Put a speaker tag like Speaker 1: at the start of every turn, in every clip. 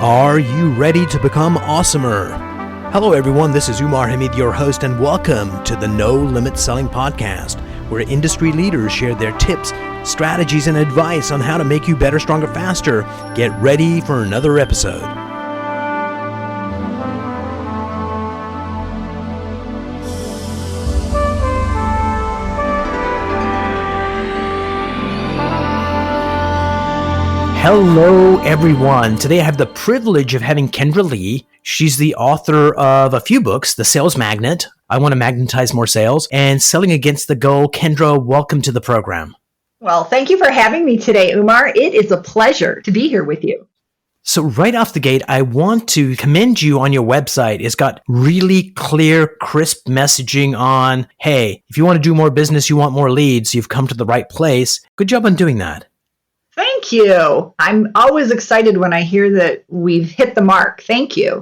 Speaker 1: Are you ready to become awesomer? Hello everyone, this is Umar, your host, and welcome to the No Limit Selling Podcast, where industry leaders share their tips, strategies, and advice on how to make you better, stronger, faster. Get ready for another episode. Hello everyone. Today I have the privilege of having Kendra Lee. She's the author of a few books, The Sales Magnet, I Want to Magnetize More Sales, and Selling Against the Goal. Kendra, welcome to the program.
Speaker 2: Well, thank you for having me today, Umar. It is a pleasure to be here with you.
Speaker 1: So right off the gate, I want to commend you on your website. It's got really clear, crisp messaging on, hey, if you want to do more business, you want more leads, you've come to the right place. Good job on doing that.
Speaker 2: Thank you. I'm always excited when I hear that we've hit the mark. Thank you.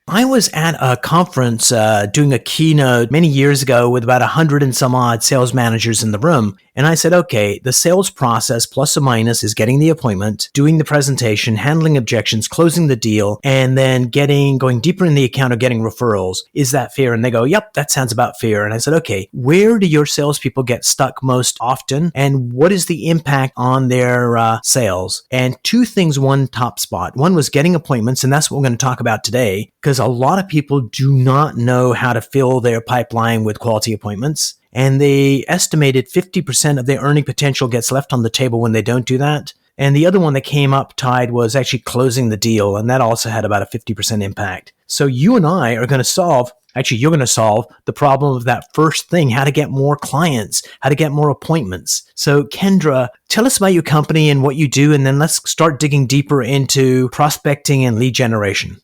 Speaker 1: I was at a conference doing a keynote many years ago with about 100 and some odd sales managers in the room. And I said, okay, the sales process plus or minus is getting the appointment, doing the presentation, handling objections, closing the deal, and then going deeper in the account or getting referrals. Is that fair? And they go, yep, that sounds about fair. And I said, okay, where do your salespeople get stuck most often? And what is the impact on their sales? And two things, one top spot. One was getting appointments, and that's what we're going to talk about today, because a lot of people do not know how to fill their pipeline with quality appointments. And they estimated 50% of their earning potential gets left on the table when they don't do that. And the other one that came up tied was actually closing the deal. And that also had about a 50% impact. So you and I are going to you're going to solve the problem of that first thing, how to get more clients, how to get more appointments. So Kendra, tell us about your company and what you do, and then let's start digging deeper into prospecting and lead generation.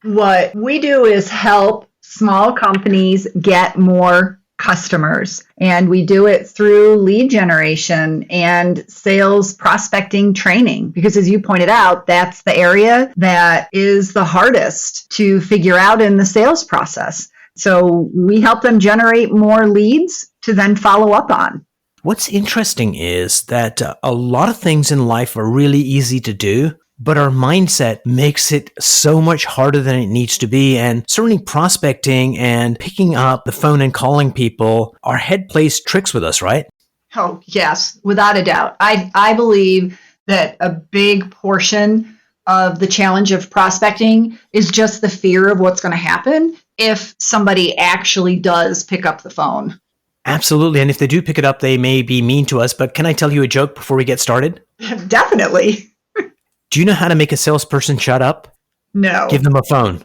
Speaker 2: What we do is help small companies get more customers, and we do it through lead generation and sales prospecting training, because as you pointed out, that's the area that is the hardest to figure out in the sales process. So we help them generate more leads to then follow up on.
Speaker 1: What's interesting is that a lot of things in life are really easy to do, but our mindset makes it so much harder than it needs to be. And certainly prospecting and picking up the phone and calling people, our head plays tricks with us, right?
Speaker 2: Oh, yes, without a doubt. I believe that a big portion of the challenge of prospecting is just the fear of what's going to happen if somebody actually does pick up the phone.
Speaker 1: Absolutely. And if they do pick it up, they may be mean to us. But can I tell you a joke before we get started?
Speaker 2: Definitely.
Speaker 1: Do you know how to make a salesperson shut up?
Speaker 2: No.
Speaker 1: Give them a phone.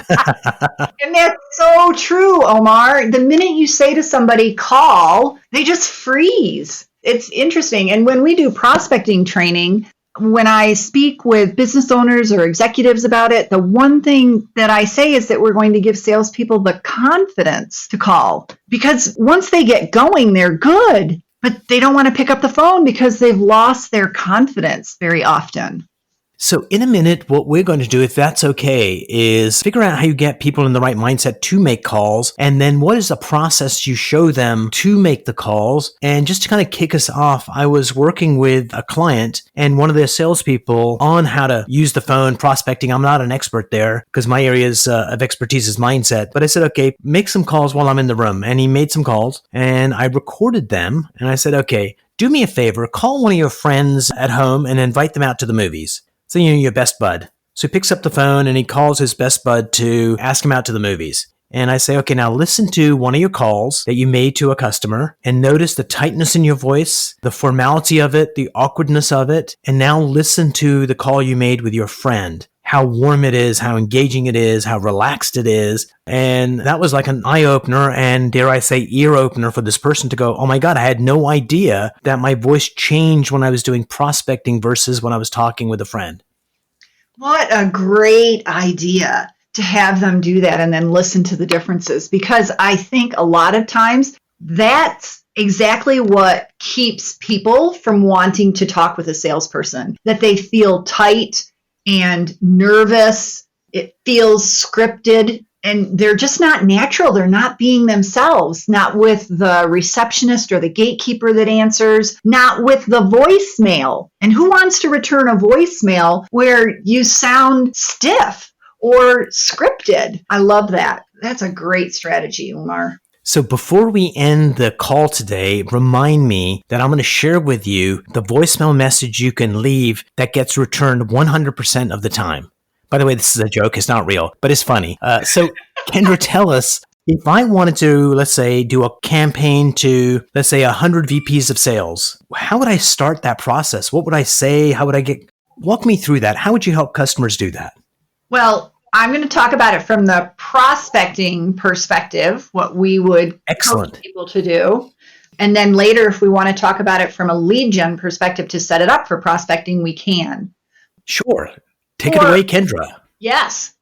Speaker 2: And that's so true, Omar. The minute you say to somebody, call, they just freeze. It's interesting. And when we do prospecting training, when I speak with business owners or executives about it, the one thing that I say is that we're going to give salespeople the confidence to call. Because once they get going, they're good. But they don't want to pick up the phone because they've lost their confidence very often.
Speaker 1: So in a minute, what we're going to do, if that's okay, is figure out how you get people in the right mindset to make calls. And then what is the process you show them to make the calls? And just to kind of kick us off, I was working with a client and one of their salespeople on how to use the phone prospecting. I'm not an expert there because my areas of expertise is mindset. But I said, okay, make some calls while I'm in the room. And he made some calls and I recorded them. And I said, okay, do me a favor, call one of your friends at home and invite them out to the movies. So, your best bud. So he picks up the phone and he calls his best bud to ask him out to the movies. And I say, okay, now listen to one of your calls that you made to a customer and notice the tightness in your voice, the formality of it, the awkwardness of it. And now listen to the call you made with your friend, how warm it is, how engaging it is, how relaxed it is. And that was like an eye-opener and, dare I say, ear-opener for this person to go, oh my God, I had no idea that my voice changed when I was doing prospecting versus when I was talking with a friend.
Speaker 2: What a great idea to have them do that and then listen to the differences, because I think a lot of times that's exactly what keeps people from wanting to talk with a salesperson, that they feel tight and nervous. It feels scripted. And they're just not natural. They're not being themselves, not with the receptionist or the gatekeeper that answers, not with the voicemail. And who wants to return a voicemail where you sound stiff or scripted? I love that. That's a great strategy, Umar.
Speaker 1: So before we end the call today, remind me that I'm going to share with you the voicemail message you can leave that gets returned 100% of the time. By the way, this is a joke. It's not real, but it's funny. So Kendra, tell us, if I wanted to, let's say, do a campaign to, let's say, 100 VPs of sales, how would I start that process? What would I say? How would I walk me through that? How would you help customers do that?
Speaker 2: Well, I'm going to talk about it from the prospecting perspective, what we would coach people to do. And then later, if we want to talk about it from a lead gen perspective to set it up for prospecting, we can.
Speaker 1: Sure. Take it away, Kendra.
Speaker 2: Yes.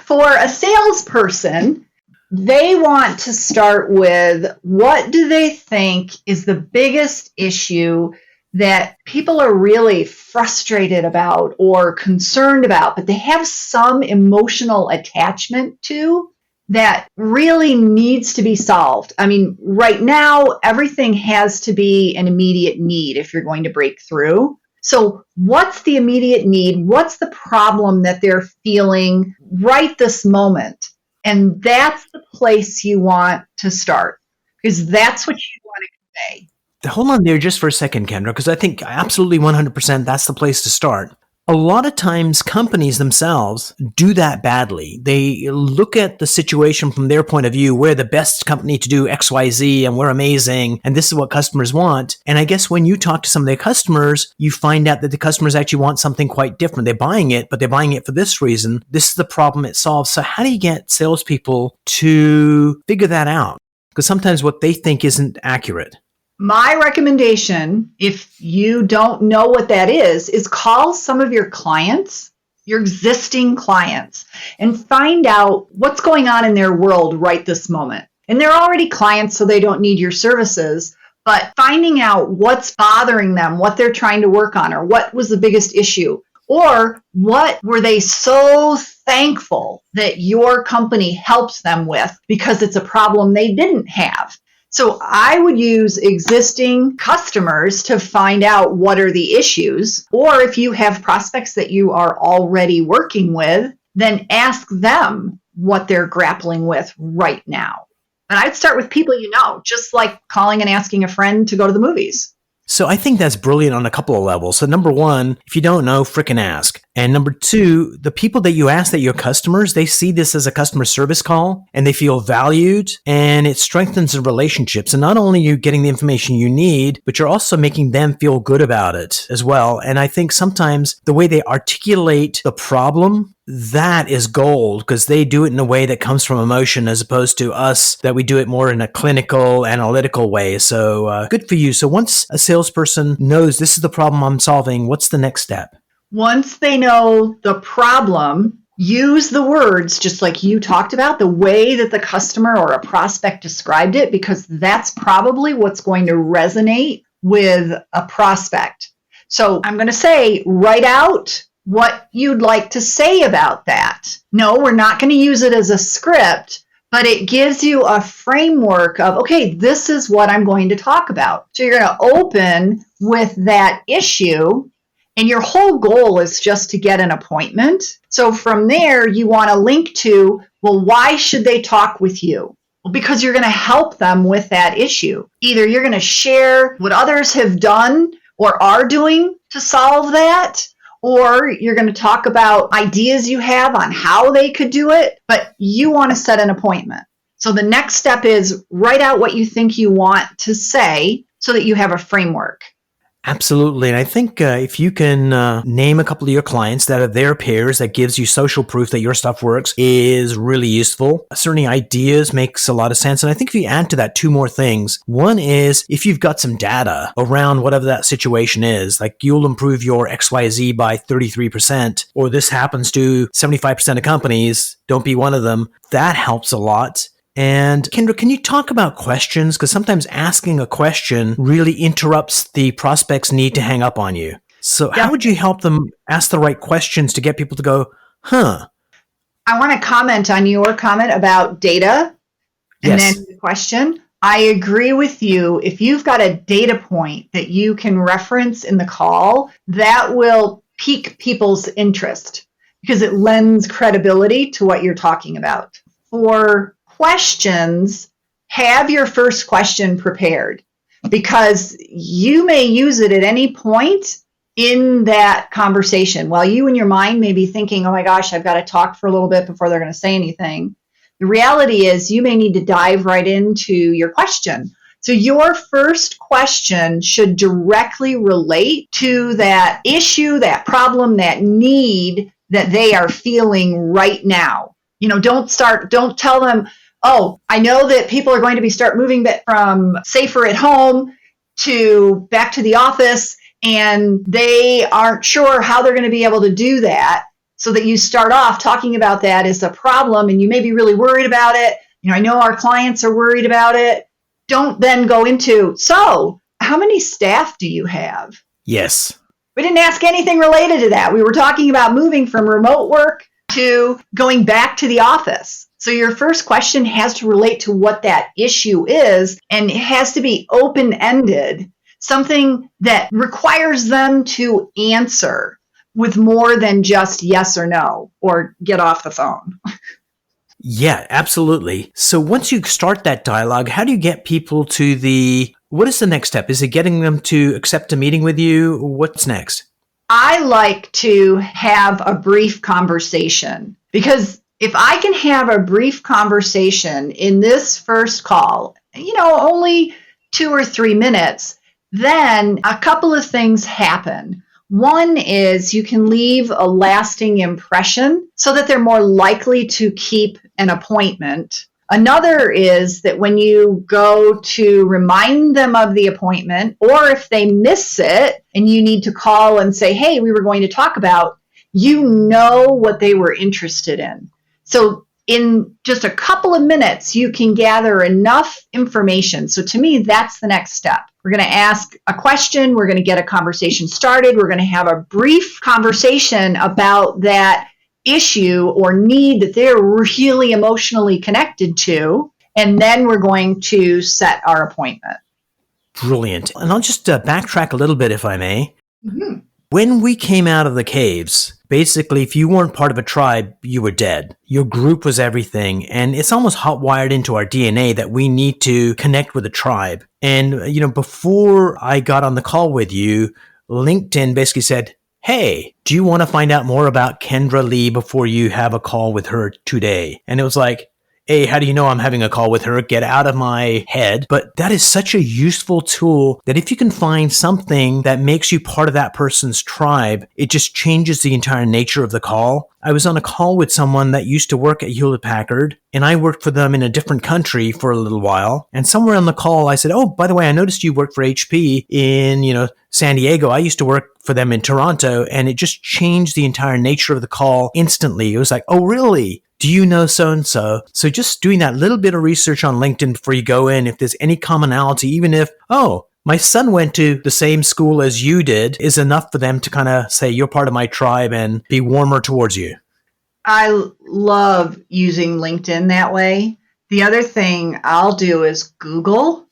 Speaker 2: For a salesperson, they want to start with what do they think is the biggest issue that people are really frustrated about or concerned about, but they have some emotional attachment to that really needs to be solved. I mean, right now, everything has to be an immediate need if you're going to break through. So what's the immediate need? What's the problem that they're feeling right this moment? And that's the place you want to start, because that's what you want to convey.
Speaker 1: Hold on there just for a second, Kendra, because I think absolutely 100% that's the place to start. A lot of times companies themselves do that badly. They look at the situation from their point of view. We're the best company to do XYZ and we're amazing and this is what customers want. And I guess when you talk to some of their customers, you find out that the customers actually want something quite different. They're buying it, but they're buying it for this reason. This is the problem it solves. So how do you get salespeople to figure that out? Because sometimes what they think isn't accurate.
Speaker 2: My recommendation, if you don't know what that is call some of your clients, your existing clients, and find out what's going on in their world right this moment. And they're already clients, so they don't need your services, but finding out what's bothering them, what they're trying to work on, or what was the biggest issue, or what were they so thankful that your company helped them with because it's a problem they didn't have. So I would use existing customers to find out what are the issues, or if you have prospects that you are already working with, then ask them what they're grappling with right now. And I'd start with people you know, just like calling and asking a friend to go to the movies.
Speaker 1: So I think that's brilliant on a couple of levels. So number one, if you don't know, frickin' ask. And number two, the people that you ask that your customers, they see this as a customer service call and they feel valued and it strengthens the relationships. And not only are you getting the information you need, but you're also making them feel good about it as well. And I think sometimes the way they articulate the problem, that is gold because they do it in a way that comes from emotion as opposed to us that we do it more in a clinical, analytical way. So good for you. So once a salesperson knows this is the problem I'm solving, what's the next step?
Speaker 2: Once they know the problem, use the words just like you talked about, the way that the customer or a prospect described it, because that's probably what's going to resonate with a prospect. So I'm going to say, write out what you'd like to say about that. No, we're not going to use it as a script, but it gives you a framework of, okay, this is what I'm going to talk about. So you're going to open with that issue, and your whole goal is just to get an appointment. So from there, you want to link to, well, why should they talk with you? Well, because you're going to help them with that issue. Either you're going to share what others have done or are doing to solve that, or you're going to talk about ideas you have on how they could do it, but you want to set an appointment. So the next step is write out what you think you want to say so that you have a framework.
Speaker 1: Absolutely. And I think if you can name a couple of your clients that are their peers, that gives you social proof that your stuff works is really useful. Certainly ideas makes a lot of sense. And I think if you add to that two more things, one is if you've got some data around whatever that situation is, like you'll improve your XYZ by 33%, or this happens to 75% of companies, don't be one of them. That helps a lot. And Kendra, can you talk about questions? Because sometimes asking a question really interrupts the prospect's need to hang up on you. So how would you help them ask the right questions to get people to go, huh?
Speaker 2: I want to comment on your comment about data and
Speaker 1: Yes.
Speaker 2: then the question. I agree with you. If you've got a data point that you can reference in the call, that will pique people's interest because it lends credibility to what you're talking about. For questions, have your first question prepared because you may use it at any point in that conversation. While you in your mind may be thinking, oh my gosh, I've got to talk for a little bit before they're going to say anything. The reality is you may need to dive right into your question. So your first question should directly relate to that issue, that problem, that need that they are feeling right now. Don't tell them, oh, I know that people are going to start moving from safer at home to back to the office, and they aren't sure how they're going to be able to do that. So that you start off talking about that as a problem and you may be really worried about it. I know our clients are worried about it. Don't then go into, so how many staff do you have?
Speaker 1: Yes.
Speaker 2: We didn't ask anything related to that. We were talking about moving from remote work to going back to the office. So your first question has to relate to what that issue is, and it has to be open-ended, something that requires them to answer with more than just yes or no, or get off the phone.
Speaker 1: Yeah, absolutely. So once you start that dialogue, how do you get people to what is the next step? Is it getting them to accept a meeting with you? What's next?
Speaker 2: I like to have a brief conversation because if I can have a brief conversation in this first call, only 2 or 3 minutes, then a couple of things happen. One is you can leave a lasting impression so that they're more likely to keep an appointment. Another is that when you go to remind them of the appointment, or if they miss it and you need to call and say, hey, we were going to talk about, what they were interested in. So in just a couple of minutes, you can gather enough information. So to me, that's the next step. We're going to ask a question. We're going to get a conversation started. We're going to have a brief conversation about that issue or need that they're really emotionally connected to. And then we're going to set our appointment.
Speaker 1: Brilliant. And I'll just backtrack a little bit, if I may.
Speaker 2: Mm-hmm.
Speaker 1: When we came out of the caves, basically, if you weren't part of a tribe, you were dead. Your group was everything. And it's almost hot-wired into our DNA that we need to connect with a tribe. And, before I got on the call with you, LinkedIn basically said, hey, do you want to find out more about Kendra Lee before you have a call with her today? And it was like, hey, how do you know I'm having a call with her? Get out of my head. But that is such a useful tool that if you can find something that makes you part of that person's tribe, it just changes the entire nature of the call. I was on a call with someone that used to work at Hewlett Packard, and I worked for them in a different country for a little while. And somewhere on the call, I said, oh, by the way, I noticed you worked for HP in, San Diego. I used to work for them in Toronto, and it just changed the entire nature of the call instantly. It was like, oh, really? Do you know so-and-so? So just doing that little bit of research on LinkedIn before you go in, if there's any commonality, even if, oh, my son went to the same school as you did, is enough for them to kind of say, you're part of my tribe and be warmer towards you.
Speaker 2: I love using LinkedIn that way. The other thing I'll do is Google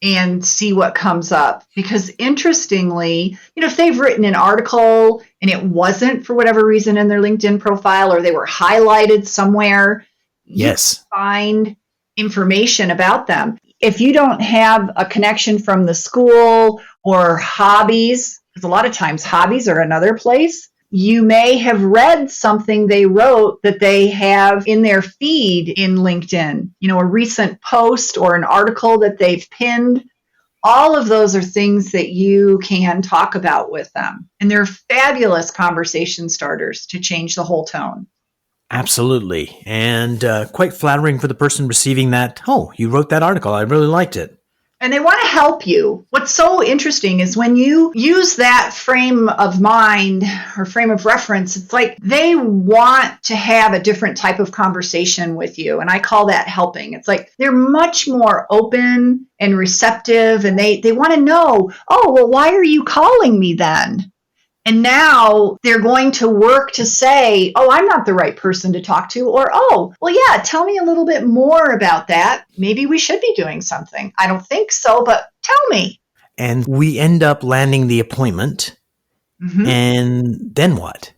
Speaker 2: and see what comes up. Because interestingly, if they've written an article and it wasn't for whatever reason in their LinkedIn profile, or they were highlighted somewhere,
Speaker 1: yes,
Speaker 2: you can find information about them. If you don't have a connection from the school or hobbies, because a lot of times hobbies are another place, you may have read something they wrote that they have in their feed in LinkedIn, a recent post or an article that they've pinned. All of those are things that you can talk about with them. And they're fabulous conversation starters to change the whole tone.
Speaker 1: Absolutely. And quite flattering for the person receiving that. Oh, you wrote that article. I really liked it.
Speaker 2: And they want to help you. What's so interesting is when you use that frame of mind or frame of reference, it's like they want to have a different type of conversation with you. And I call that helping. It's like they're much more open and receptive, and they want to know, oh, well, why are you calling me then? And now they're going to work to say, oh, I'm not the right person to talk to. Or, oh, well, yeah, tell me a little bit more about that. Maybe we should be doing something. I don't think so, but tell me.
Speaker 1: And we end up landing the appointment. Mm-hmm. And then what?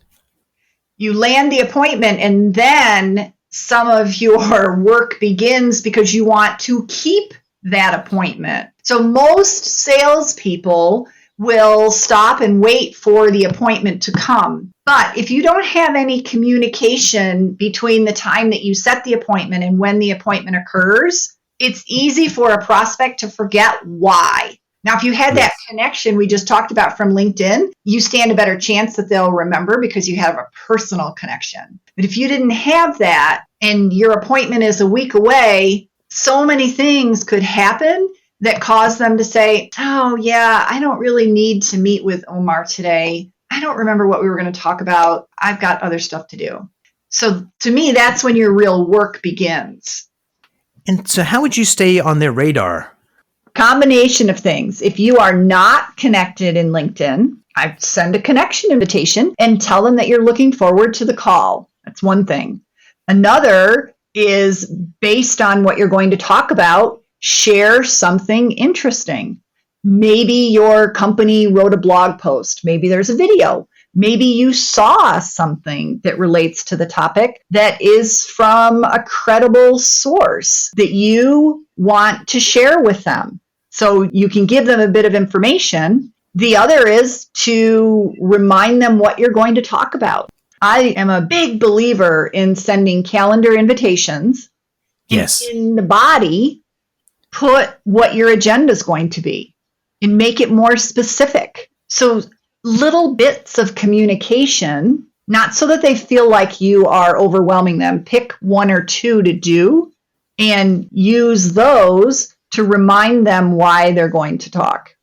Speaker 2: You land the appointment, and then some of your work begins because you want to keep that appointment. So most salespeople will stop and wait for the appointment to come. But if you don't have any communication between the time that you set the appointment and when the appointment occurs, it's easy for a prospect to forget why. Now, if you had that connection we just talked about from LinkedIn, you stand a better chance that they'll remember because you have a personal connection. But if you didn't have that and your appointment is a week away, so many things could happen that cause them to say, oh, yeah, I don't really need to meet with Umar today. I don't remember what we were going to talk about. I've got other stuff to do. So to me, that's when your real work begins.
Speaker 1: And so how would you stay on their radar?
Speaker 2: Combination of things. If you are not connected in LinkedIn, I send a connection invitation and tell them that you're looking forward to the call. That's one thing. Another is based on what you're going to talk about, share something interesting. Maybe your company wrote a blog post. Maybe there's a video. Maybe you saw something that relates to the topic that is from a credible source that you want to share with them. So you can give them a bit of information. The other is to remind them what you're going to talk about. I am a big believer in sending calendar invitations.
Speaker 1: Yes.
Speaker 2: In the body, put what your agenda is going to be and make it more specific. So little bits of communication, not so that they feel like you are overwhelming them. Pick one or two to do and use those to remind them why they're going to talk.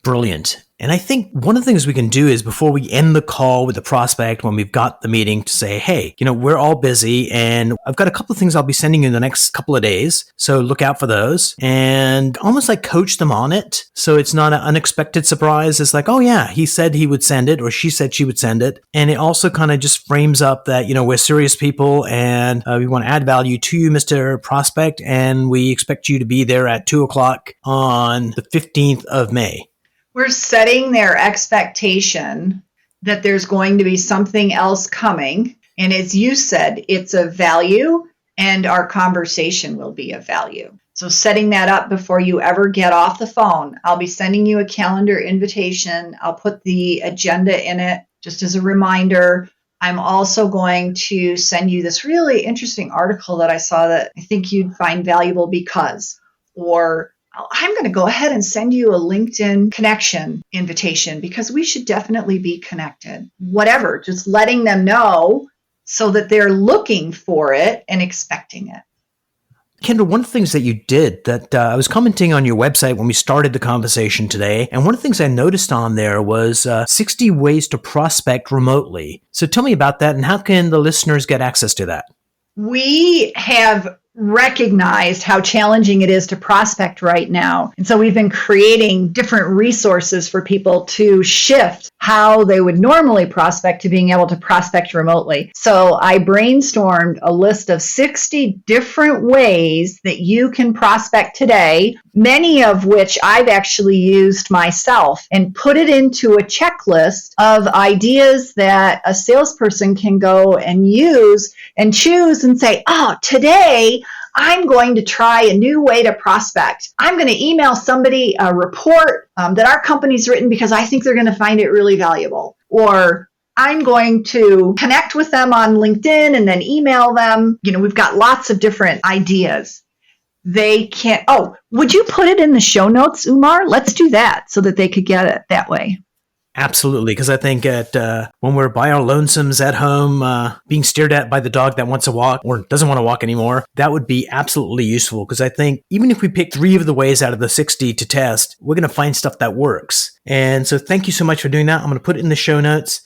Speaker 1: Brilliant. And I think one of the things we can do is before we end the call with the prospect, when we've got the meeting, to say, hey, we're all busy and I've got a couple of things I'll be sending you in the next couple of days. So look out for those, and almost like coach them on it. So it's not an unexpected surprise. It's like, oh yeah, he said he would send it, or she said she would send it. And it also kind of just frames up that, we're serious people and we want to add value to you, Mr. Prospect. And we expect you to be there at 2:00 on the 15th of May.
Speaker 2: We're setting their expectation that there's going to be something else coming. And as you said, it's of value and our conversation will be of value. So setting that up before you ever get off the phone. I'll be sending you a calendar invitation. I'll put the agenda in it just as a reminder. I'm also going to send you this really interesting article that I saw that I think you'd find valuable because, or I'm going to go ahead and send you a LinkedIn connection invitation because we should definitely be connected. Whatever, just letting them know so that they're looking for it and expecting it.
Speaker 1: Kendra, one of the things that you did that I was commenting on your website when we started the conversation today, and one of the things I noticed on there was 60 ways to prospect remotely. So tell me about that, and how can the listeners get access to that?
Speaker 2: We have recognized how challenging it is to prospect right now. And so we've been creating different resources for people to shift how they would normally prospect to being able to prospect remotely. So I brainstormed a list of 60 different ways that you can prospect today, many of which I've actually used myself, and put it into a checklist of ideas that a salesperson can go and use and choose and say, oh, today I'm going to try a new way to prospect. I'm going to email somebody a report that our company's written because I think they're going to find it really valuable. Or I'm going to connect with them on LinkedIn and then email them. We've got lots of different ideas. They can't, would you put it in the show notes, Umar? Let's do that so that they could get it that way.
Speaker 1: Absolutely, because I think when we're by our lonesomes at home, being stared at by the dog that wants to walk or doesn't want to walk anymore, that would be absolutely useful. Because I think even if we pick 3 of the ways out of the 60 to test, we're going to find stuff that works. And so thank you so much for doing that. I'm going to put it in the show notes.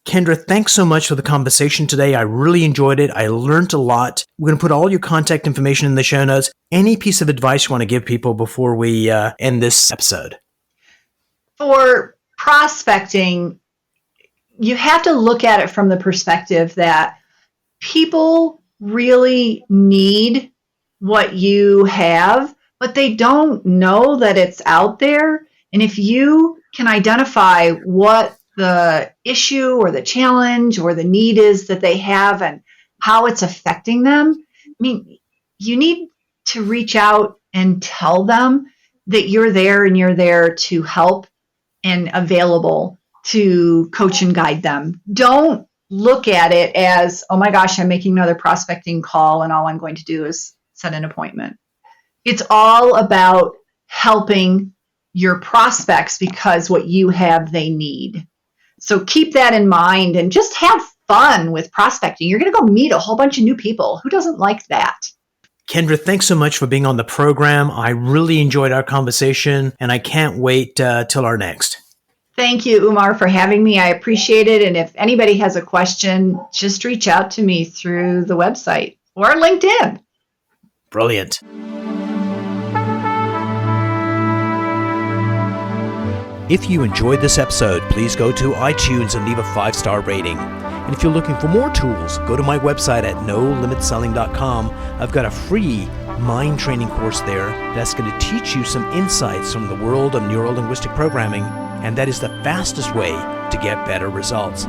Speaker 1: Kendra, thanks so much for the conversation today. I really enjoyed it. I learned a lot. We're going to put all your contact information in the show notes. Any piece of advice you want to give people before we end this episode?
Speaker 2: For prospecting, you have to look at it from the perspective that people really need what you have, but they don't know that it's out there. And if you can identify what the issue or the challenge or the need is that they have and how it's affecting them, I mean, you need to reach out and tell them that you're there and you're there to help and available to coach and guide them. Don't look at it as, oh my gosh, I'm making another prospecting call and all I'm going to do is set an appointment. It's all about helping your prospects because what you have, they need. So keep that in mind and just have fun with prospecting. You're going to go meet a whole bunch of new people. Who doesn't like that?
Speaker 1: Kendra, thanks so much for being on the program. I really enjoyed our conversation, and I can't wait till our next.
Speaker 2: Thank you, Umar, for having me. I appreciate it. And if anybody has a question, just reach out to me through the website or LinkedIn.
Speaker 1: Brilliant. If you enjoyed this episode, please go to iTunes and leave a 5-star rating. And if you're looking for more tools, go to my website at nolimitselling.com. I've got a free mind training course there that's going to teach you some insights from the world of neuro-linguistic programming, and that is the fastest way to get better results.